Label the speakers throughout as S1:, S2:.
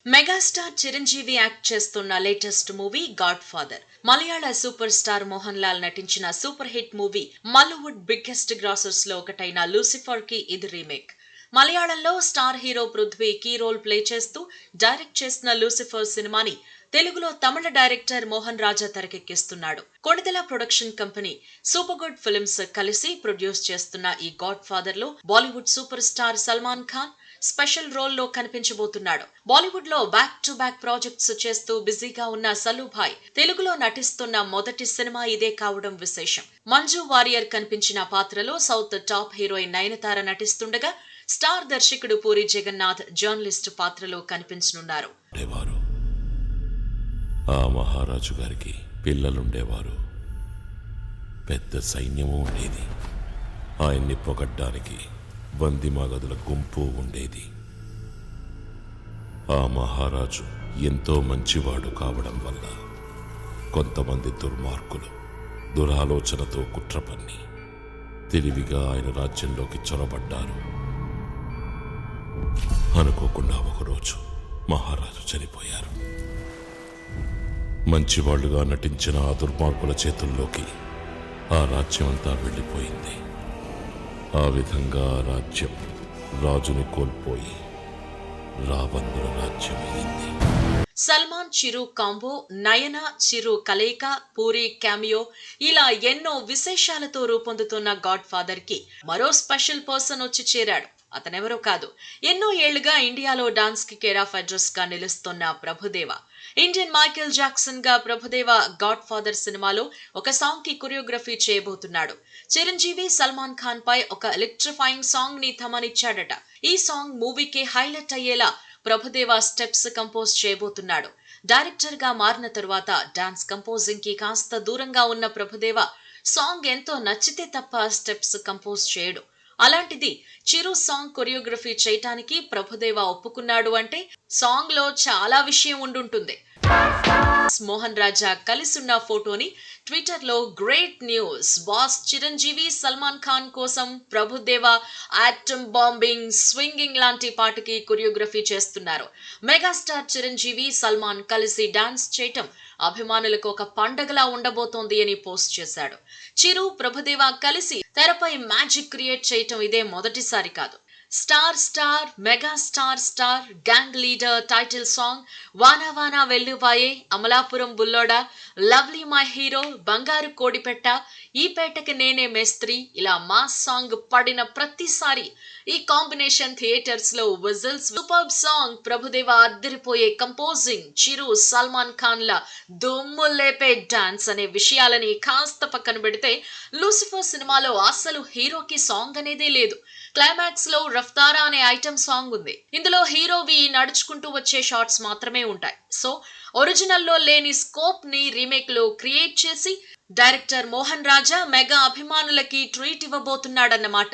S1: Megastar Chiranjeevi act చేస్తున్న latest movie God Father. Malayala super star Mohan Lal నటించిన super hit movie Mollywood biggest grossers లో ఒకటైన Lucifer కి ఇది రీమేక్. మలయాళంలో star hero Prithvi key role play చేస్తూ డైరెక్ట్ చేసిన లూసిఫర్ సినిమాని తెలుగులో తమిళ డైరెక్టర్ మోహన్ రాజా తెరకెక్కిస్తున్నాడు. Konidela production company super good films కలిసి ప్రొడ్యూస్ చేస్తున్న ఈ గాడ్ ఫాదర్ లో Bollywood super star Salman Khan special role లో కనిపించబోతున్నాడు. బాలీవుడ్ లో బ్యాక్ టు బ్యాక్ ప్రాజెక్ట్స్ చేస్తూ బిజీగా ఉన్న సలూభాయ్ తెలుగులో నటిస్తున్న మొదటి సినిమా ఇదే కావడం విశేషం. మంజు వారియర్ కనిపించిన పాత్రలో సౌత్ టాప్ హీరోయిన్ నయనతార నటిస్తుండగా స్టార్ దర్శకుడు పూరి జగన్నాథ్ జర్నలిస్ట్ పాత్రలో కనిపించనున్నారు.
S2: ఆ మహారాజు గారికి పిల్లలుండేవారు, పెద్ద సైన్యము ఉండేది. ఆయన్ని పొగడ్డానికి వందిమాగదుల గుంపు ఉండేది. ఆ మహారాజు ఎంతో మంచివాడు కావడం వల్ల కొంతమంది దుర్మార్గులు దురాలోచనతో కుట్ర పన్ని తెలివిగా ఆయన రాజ్యంలోకి చొరబడ్డారు. అనుకోకుండా ఒకరోజు మహారాజు చనిపోయారు. మంచివాళ్లుగా నటించిన ఆ దుర్మార్గుల చేతుల్లోకి ఆ రాజ్యం అంతా వెళ్ళిపోయింది. ఆ విధంగా ఆ రాజ్యం రాజుని కోల్పోయి రాబందుల రాజ్యం అయింది.
S1: సల్మాన్ చిరు కాంబో, నయన చిరు కలయిక, పూరి క్యామియో ఇలా ఎన్నో విశేషాలతో రూపొందుతున్న గాడ్ ఫాదర్ కి మరో స్పెషల్ పర్సన్ వచ్చి చేరాడు. అతనెవరో కాదు, ఎన్నో ఏళ్లుగా ఇండియాలో డాన్స్ కి కేర్ ఆఫ్ అడ్రస్ గా నిలుస్తున్న ప్రభుదేవ. ఇండియన్ మైకేల్ జాక్సన్ గా ప్రభుదేవ గాడ్ ఫాదర్ సినిమాలో ఒక సాంగ్ కి కొరియోగ్రఫీ చేయబోతున్నాడు. చిరంజీవి సల్మాన్ ఖాన్ పై ఒక ఎలక్ట్రిఫైయింగ్ సాంగ్ ని థమనిచ్చాడట. ఈ సాంగ్ మూవీకి హైలైట్ అయ్యేలా ప్రభుదేవ స్టెప్స్ కంపోజ్ చేయబోతున్నాడు. డైరెక్టర్ గా మారిన తరువాత డాన్స్ కంపోజింగ్ కి కాస్త దూరంగా ఉన్న ప్రభుదేవ సాంగ్ ఎంతో నచ్చితే తప్ప స్టెప్స్ కంపోజ్ చేయడు. అలాంటిది చిరు సాంగ్ కొరియోగ్రఫీ చేయటానికి ప్రభుదేవ ఒప్పుకున్నాడు అంటే సాంగ్ లో చాలా విషయం ఉండుంటుంది. మోహన్ రాజా కలిసున్న ఫోటోని ట్విట్టర్ లో great news, boss Chiranjeevi Salman Khan కోసం ప్రభుదేవ ఆటమ్ బాంబింగ్ స్వింగింగ్ లాంటి పాటకి కొరియోగ్రఫీ చేస్తున్నారు. మెగాస్టార్ చిరంజీవి సల్మాన్ కలిసి డాన్స్ చేయటం అభిమానులకు ఒక పండగలా ఉండబోతోంది అని పోస్ట్ చేశాడు. చిరు ప్రభుదేవ కలిసి తెరపై మ్యాజిక్ క్రియేట్ చేయటం ఇదే మొదటిసారి కాదు. Star mega star gang leader title song, వానా వానా వెల్లువాయే, అమలాపురం బుల్లోడా, లవ్లీ మై హీరో, బంగారు కోడిపెట్ట, ఈ పేటకి నేనే మేస్త్రి ఇలా మాస్ సాంగ్ పడిన ప్రతిసారి ఈ కాంబినేషన్ థియేటర్స్ లో విజిల్స్. సూపర్బ్ సాంగ్, ప్రభుదేవ అద్దరిపోయే కంపోజింగ్, చిరు సల్మాన్ ఖాన్ ల దుమ్ము లేపే డాన్స్ అనే విషయాలని కాస్త పక్కన పెడితే లూసిఫర్ సినిమాలో అసలు హీరోకి సాంగ్ అనేదే లేదు. క్లైమాక్స్ లో రఫ్తారా అనే ఐటమ్ సాంగ్ ఉంది. ఇందులో హీరోవి నడుచుకుంటూ వచ్చే షాట్స్ మాత్రమే ఉంటాయి. సో ఒరిజినల్ లో లేని స్కోప్ ని రీమేక్ లో క్రియేట్ చేసి డైరెక్టర్ మోహన్ రాజా మెగా అభిమానులకి ట్రీట్ ఇవ్వబోతున్నాడన్నమాట.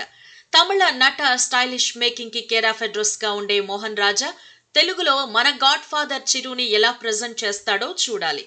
S1: తమిళ నట స్టైలిష్ మేకింగ్ కి కేర్ ఆఫ్ అడ్రస్ గా ఉండే మోహన్ రాజా తెలుగులో మన గాడ్ ఫాదర్ చిరుని ఎలా ప్రెజెంట్ చేస్తాడో చూడాలి.